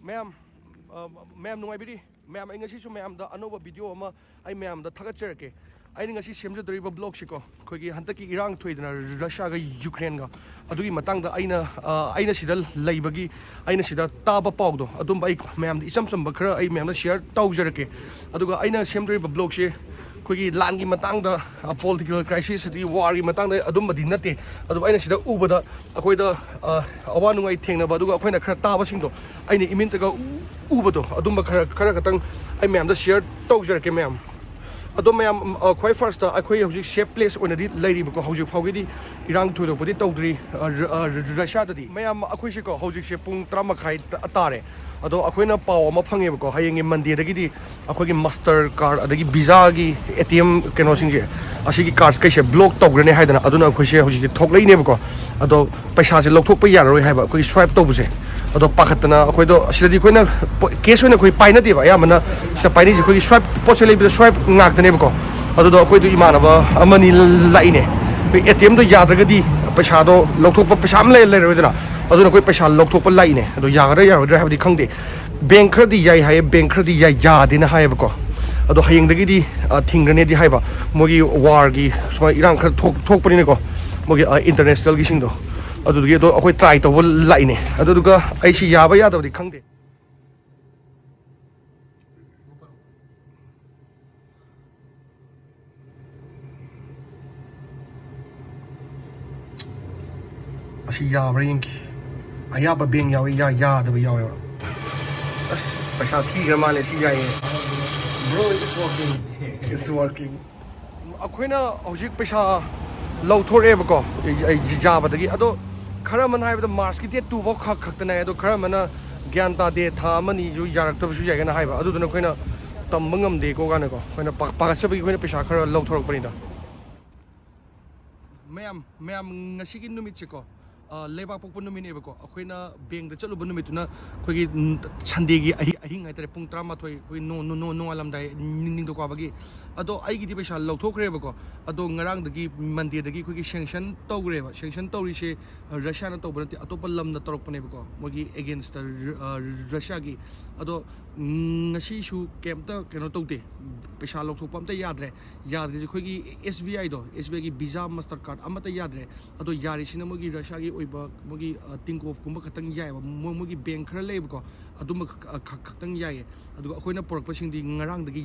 Ma'am, ma'am nungaibiri. Ma'am, ay ngasi so ma'am da ano ba video ama ay ma'am da thagatcherke. Ay ngasi semjadriba blog siko. Khogi hantaki Irang thoidana Russia ga Ukraine ga. Adugi matangda aina sida laibagi aina sida taba pawdo. Adum bai ma'am isam samba khra ay ma'am da share tawjerke. Aduga aina semjadriba blog she Kugi langi matangda political crisis ati war gi matangda adum badi nate adum aina sida ubada akoida awanu ngai thengna baduga akoina khara taba singdo aina imin taga ubado adum khara katang ai ma'am da share tawjerke ma'am adum ma'am khoi first akoi hojik safe place onadi lairi bako hojik phawgidi irang thoido bodi tawdri Russia dadi ma'am akoi siko hojik se pung 3 khai atare ado akoina paw ama phange bako hayeng Monday dagidi akogi master card adagi visa gi ATM keno singje asigi cards kaise block tawgrane haidana aduna akoise hojik thoklei ne bako ado paisa se lokthok pa yaroi haiba akogi swipe tawbuse ado pakhatna akoido asidadi koina case oina koi paina deba yamana sa paini ji kogi swipe pochele bi swipe ngaktane bako ado do akoido imanaba amani laine ATM do yadragadi paisa do lokthok pa paisa am le roidana aduna koi paisa lokthok pa laine ado yagara yarodra habdi khangde bank khadi yai hai bank khadi yai ya dina hai bako ado hayeng dagidi thingrane di haiba mogi war gi sma irang khar thok pani ne ko mogi international gi singdo adu gi do akoi try to laine adu duga ai si yaba ya da di khangde asi yaba yinki ayaba beng yawi ya da ba yawi as paisa thi male si yaye bro it's working it's working akoina hojik paisa lauthore bako jaba dagi ado khara man haibda mars ki te tu bo khaktana ado khara mana gyan ta de tha mani ju yarak tabu su yaga na haiba adu duna koina tambangam de ko gana ko koina pakachbi koina paisa khara lauthorok pani da ma'am ngasi ki numit chiko लेबा पोकपन नुमिने बको अखोइना bank the चलु बनु मितुना खोगी Sunday गी अहिंग आइतरे पुंग 13 खोई no अलमदाय निंग दो kwaबगी अदो आइगी दि पैसा लौथोखरे बको अदो ngarang दगी Monday दगी खोगी sanction तौग्रे बा sanction तौरिसे Russia न तौबनति अतोप लम न तौरकपने बको मोगी अगेंस्ट रशिया गी अदो ngasi su केमता केनो तौदे पैसा लौथोपम त याद्रे खोगी SBI दो SBI गी वीजा मास्टर कार्ड अमत याद्रे अदो यारिसिना मोगी रशिया गी ओइबा मोगी टिंकोफ कुंबा खतंग याय मोगी बैंक खरा लेबको अदुम खतंग याय अदु अखोइना पोरकपसिंग दि ngarang दगी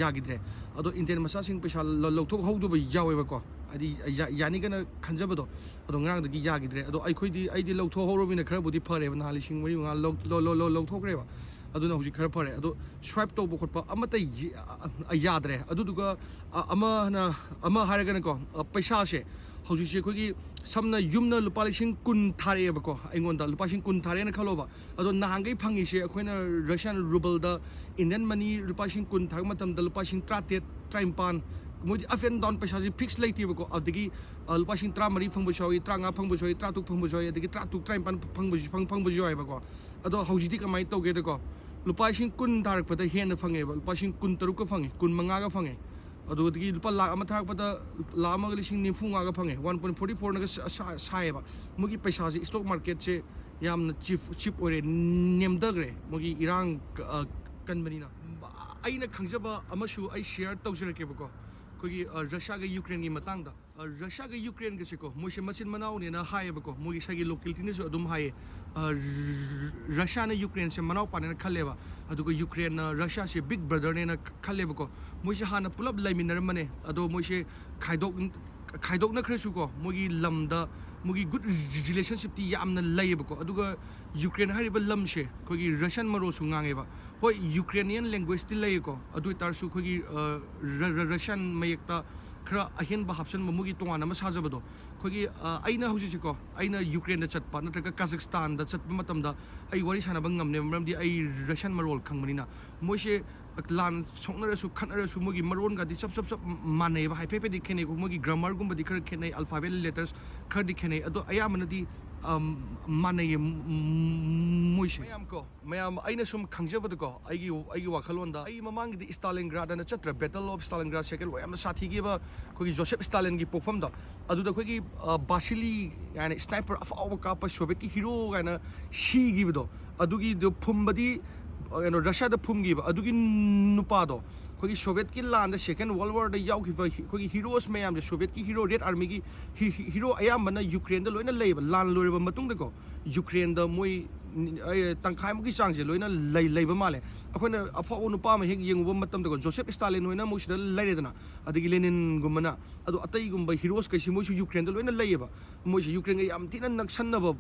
यागिद्रे अदो इंडियन मसासिंग पैसा लौथोक हौदुबा यावेबको अदि यानी गना खंजबदो अदो ngarang दगी यागिद्रे अदो आइदि लौथो हौरोबिना खरा बुदि फरेबा नालिसिंग मरि nga लौथोक्रेबा aduna hojik khara phare ado swipe to bokhotpa amata yadre aduduga ama haraga ko paisa se hojik se khogi samna yumna lupa lising kun thare bako aingonda lupa sing kun thare na khaloba ado nahangai phangi se akoina Russian ruble da Indian money lupa sing kun thang matam da lupa sing 35 Modi Afen down पैसा जी fix लेती बको अदगी लुपा सिंग 3 फंगबो सोई 3 फंगबो सोई 3 फंगबो सोई अदगी 3 फंगबो जोय बको अदो हौजिदी कमाई तोगे दको लुपा सिंग कुन दारक पद हेन फंगे लुपा सिंग कुन तरुक का फंगे कुन मंगा का फंगे अदो अदगी लुपा लाख अमा थाक पद लाख अमा लिसिंग निफुंगा का फंगे 1.44 नग सायबा मुगी पैसा जी स्टॉक मार्केट से यामना चिप ओरे नेमदग्रे मुगी इरांग कनबनिना आइना खंगजबा अमसु आई शेयर तौजरके बको कोगी रशिया के यूक्रेन की मतंग दा रशिया के यूक्रेन के सिको मोसे मचिन मनाव ने ना हाय बको मोगी सगी लोकलिटी ने जो अदुम हाय रशिया ने यूक्रेन से मनाव पाने खलेबा अदु को यूक्रेन रशिया से बिग ब्रदर ने खले बको मोसे हाना पुलब लाइमिनर मने अदो मोसे खाइदोक न खरसु को मोगी लमदा मोगी गुड रिलेशनशिप ती यामना लाइबको अदुगा यूक्रेन हारिबा लमसे कोगी रशियन मरो सु ngangeबा होय यूक्रेनियन लैंग्वेज ती लाइको अदु तारसु कोगी रशियन मयक्ता खरा अहिन बा हाप्सन ममुगी तोंगान म साजबदो खोगी आइना हुजिसिको आइना यूक्रेन द चटपा नत्रका काजाखस्तान द चटपा मतमदा आई वरि साना बंगमने मरमदि आई रशियन मरोल खंगमनिना मोइसे लान सोंगनरसु खनरसु मोगी मरोन गादि सब माने बा हाइफेपे दि खेने को मोगी ग्रामर गुम बदि खर खेने अल्फाबेट लेटर्स खर दि खेने अदो आयामनदि माने moise mayam aina sum khangjabada ko aigi wakhalonda ai mamang di Stalingrad na chatra Battle of Stalingrad second yam sathi gi ba khoi Joseph Stalin gi pofam da adu da khoi Vasily yani sniper of our kapa Soviet ki hero gaina shi gi do adu gi do phumbadi Russia da phum gi ba adu gi nupa do khoi Soviet ki land second world war da yaw ki khoi heroes mayam de Soviet ki hero Red Army ki hero ayam bana Ukraine da loina leiba lan loriba matung da ko Ukraine da moi tangkhai mu ki chang je loina leiba male akhona afo nupa ma hek yenguba matam da ko Joseph Stalin loina mo sida leiredana adigi Lenin gumana adu atai gumba heroes kai si mo su Ukraine da loina leiba mo si Ukraine yam tina naksanna ba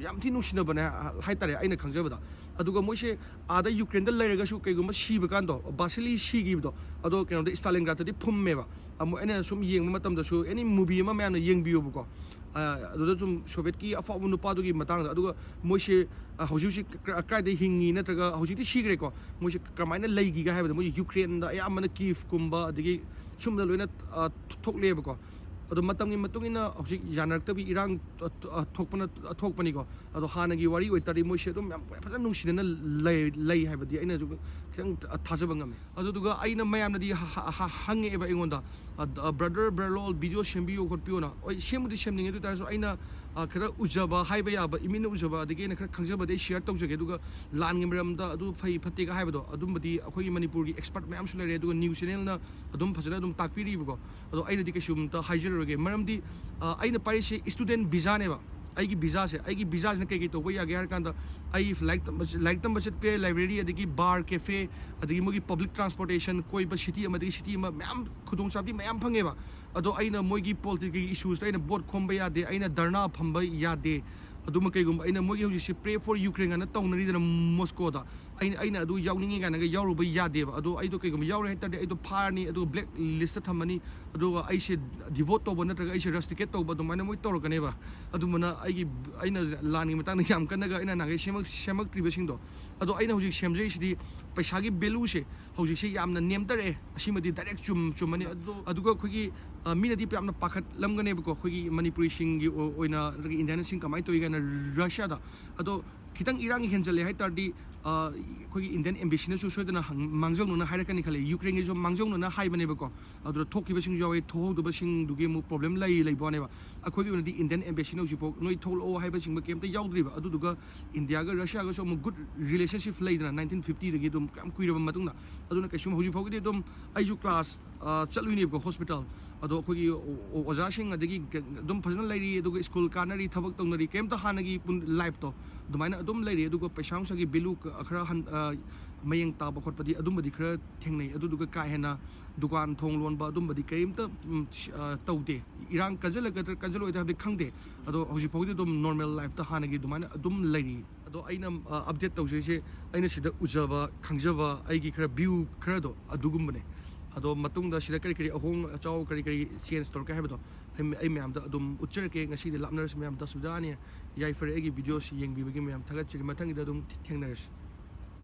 yam tin nusina bana haitare aina khangjaba da aduga mo se ada Ukraine da leiraga su kai gumba siba kan do Vasily sigi do ado keno da Stalingrad di phumme ba amo ene sum yeng matam da su any movie ma mayam na yeng biyo bu ko adu sum Soviet ki afa nupa do gi matang da aduga mo se hauji kai de hingi na traga hauji di sigre ko mo se kamaina leigi ga haibda mo Ukraine da ayam na Kiev kumba adigi sum da loina thokle ba ko ado matam gi matungina hauji janak tabi Irang thokpani ko ado hanagi wari oi tari mo se dum phana nungsina lei haibdi aina ju khang thajaba ngame ado duga aina mayam na di hange ba ingonda brother berlol video shembiyo khotpiyo na oi shemudi shemninge du tarso aina khara ujaba haiba ya ba imina ujaba adigi na khara khangjaba de share tawjage duga lan ngemram da adu phai phatte ga haiba do adum badi akhoi manipur gi expert mayam su lere duga news channel na adum phajana adum takpiri bu ko ado aina di kesum ta haijer maram di aina parise student visa ne ba aigi visa na kai to ya gar kan da ai like tam budget pe library adigi bar cafe adigi mogi public transportation koi ba city ma myam khudong sabdi myam phange ba ado aina mogi political issues aina board khomba ya de aina dharna phamba ya de aduma kai gum aina mogi hoji pray for Ukraine na tawnari da Moscow da aina adu yawningi ga na ga yawru ba ya de ba ado ai do kai gum yawre ta de ai do pharni adu black list thamani adu ai se devote to bana tra ai se rusticate to ba do mana moi tor ka ne ba adu mana aina lani matang yam kan ga aina na ga semak tribesing do ado aina hoji semjei sidi paisa gi value se hoji se yamna nemtare asimadi direct chumani adu ga khogi mina di yamna pakhat lamgane ba ko khogi Manipuri sing gi oina Indian sing kamai to ga na Russia da ado kitang Irang henjale hai tardi khogi Indian embassy na su soidana mangjong na hairakani khale Ukraine jo mangjong na hai bane ba ko adu thoki ba sing jawe tho do ba sing duge mu problem lai bone ba akhoi gi di Indian embassy no jipo noi thol o hai ba sing ba kem ta yaudri ba adu duga India ga Russia ga so mu good relationship lai na 1950 de gi dum kam kuira ba matung na adu na kaisum hoji phog di dum aiju class chalwini ba hospital ado khogi oja sing adigi dum phajna lairi aduga school kanari thabak tongnari kem ta hanagi live to dumaina adum lairi aduga paisang sagi belu khra mayeng ta ba khotpadi adum badi khra thengnai adu duga ka hena dukan thong lon ba adum badi kaim ta taude Irang kanjalo ida de khangde ado hoji phogdi dum normal life ta hanagi dumaina adum lairi ado aina update tawje se aina sida ujaba khangjaba aigi khra view khra do adugum bane ado matung da sida kari ahong chaw kari change store ka hebe do ai myam da adum uchar ke ngasi de lapners myam da sudania yai fer egi videos yeng bi bagi myam thagat chiri mathang da dum thengnares